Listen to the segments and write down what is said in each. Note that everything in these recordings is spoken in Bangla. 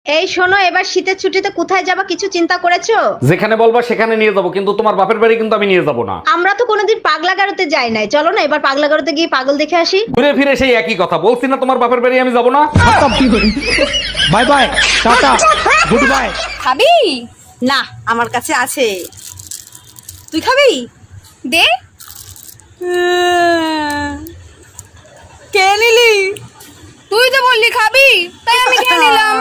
এই শোনো, এবার শীতের ছুটিতে কোথায় যাবা কিছু চিন্তা করেছো? যেখানে বলবা সেখানে নিয়ে যাবো, কিন্তু তোমার বাপের বাড়ি কিন্তু আমি নিয়ে যাবো না। আমরা তো কোনোদিন পাগলা গারোতে যাই নাই, চলো না এবার পাগলা গারোতে গিয়ে পাগল দেখে আসি। ঘুরে ফিরে সেই একই কথা বলছি না, তোমার বাপের বাড়ি আমি যাবো না। Bye bye, tata, good bye. খাবি? না, আমার কাছে আছে। তুই খাবি? দে। কে নিলি? তুই তো বললি খাবি, তাই আমি খেয়ে নিলাম।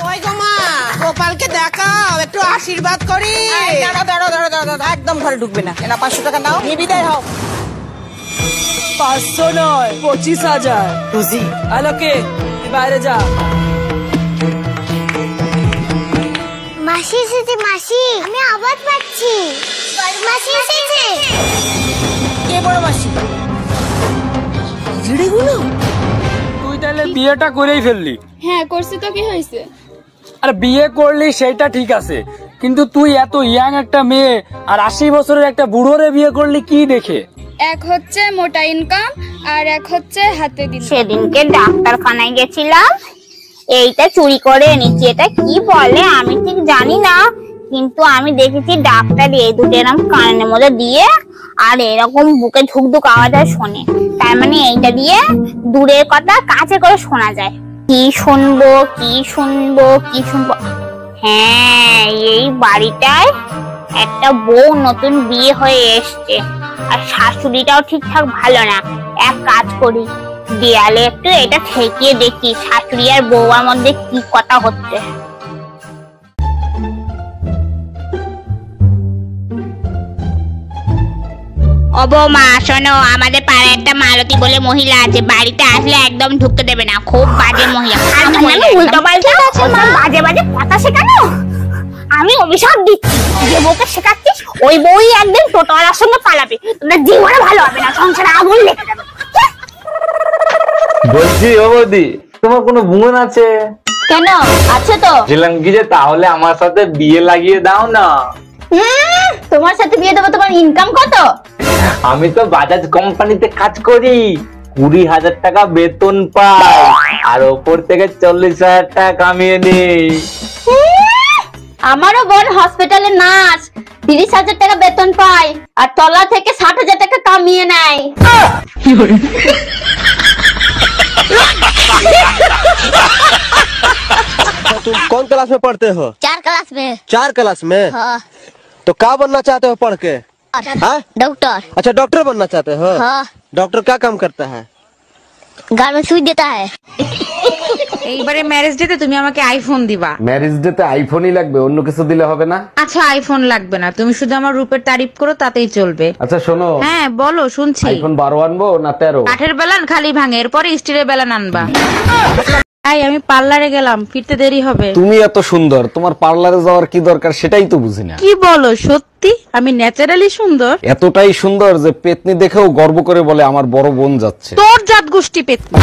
ওই গো মা, গোপালকে দেখাও, একটু আশীর্বাদ করি। দাঁড়া, একদম ঘরে ঢুকবে না। এনা 500 টাকা নাও, নিয়ে বিদায় হও। 500 নয়, 25,000। বুঝি আলোকে তুই বাইরে যা। মাসি এসেছে, মাসি আমি আওয়াজ পাচ্ছি। বড় মাসি এসেছে। কে বড় মাসি? তুই তাহলে বিয়েটা করেই ফেললি? হ্যাঁ করছি তো, কি হয়েছে? আরে বিয়ে করলি সেটা ঠিক আছে, কিন্তু তুই এত ইয়াং একটা মেয়ে আর 80 বছরের একটা বুড়োরে বিয়ে করলি কি দেখে? এক হচ্ছে মোটা ইনকাম আর এক হচ্ছে হাতে দিন। সেদিনকে ডাক্তারখানায় গেছিলাম, এইটা চুরি করে এনেছি। এটা কি বলে আমি ঠিক জানি না, কিন্তু আমি দেখেছি ডাক্তার এই দুটো এরকম কানের মধ্যে দিয়ে আর এরকম বুকে ধুক ধুক আওয়াজ শোনে। তার মানে এইটা দিয়ে দূরের কথা কাছে করে শোনা যায়। কি শুনবো কি শুনবো কি শুনবো? হ্যাঁ, এই বাড়িটায় একটা বউ নতুন বিয়ে হয়ে এসছে, আর শাশুড়িটাও ঠিকঠাক ভালো না। এক কাজ করি, দেয়ালে একটু এটা ঠেকিয়ে দেখি শাশুড়ি আর বউয়ার মধ্যে কি কথা হচ্ছে। ও বৌমা শোনো, আমাদের পাড়ায় একটা মালতী বলে মহিলা আছে, বাড়িতে আসলে একদম ঢুকতে দেবে না, খুব বাজে মহিলা। উল্টো পাল্টা বাজে বাজে কথা শেখানো। আমি অভিশাপ দিচ্ছি, যে বউকে শেখাচ্ছিস ওই বউই একদিন টোটোওয়ালার সঙ্গে পালাবে, তোমরা জীবনে ভালো হবে না, সংসারে আগুন লেগে যাবে। বলছি ও বৌদি, তোমার কোনো বোন আছে? কেন, আছে তো। বলছিলাম কি যে তাহলে আমার সাথে বিয়ে লাগিয়ে দাও না। তোমার সাথে বিয়ে দেবো? তোমার ইনকাম কত? আমি তো বাজাজ কোম্পানিতে কাজ করি, 20,000 টাকা বেতন পাই, আর ওপর থেকে 40,000 টাকা কামিয়ে নিই। আমারও বোন হসপিটালে নার্স, 30,000 টাকা বেতন পায়, আর তলা থেকে 60,000 টাকা কামিয়ে নেয়। तुम कौन क्लास में पढ़ते हो? 4 क्लास में। 4 क्लास में? हाँ। तो क्या बनना चाहते हो पढ़ के? हाँ? डॉक्टर। अच्छा, डॉक्टर बनना चाहते हो? हाँ। डॉक्टर क्या काम करता है? घर में सुई देता है। এইবারে ম্যারেজ ডেতে তুমি আমাকে আইফোন দিবা। ম্যারেজ ডেতে আইফোনই লাগবে, অন্য কিছু দিলে হবে না? আচ্ছা আইফোন লাগবে না, তুমি শুধু আমার রূপের তারিফ করো তাতেই চলবে। আচ্ছা শোনো, হ্যাঁ বলো, শুনছি। আইফোন 12 আনবো না 13? কাঠের বেলান খালি ভাঙে, এরপরে স্টিলের বেলান আনবা। তাই আমি পার্লারে গেলাম, ফিরতে দেরি হবে। তুমি এত সুন্দর, তোমার পার্লারে যাওয়ার কি দরকার সেটাই তো বুঝি না। কি বলো, সত্যি আমি ন্যাচারালি সুন্দর? এতটাই সুন্দর যে পেতনি দেখেও গর্ব করে বলে আমার বড় বোন যাচ্ছে। তোর জাত গোষ্ঠী পেতনি।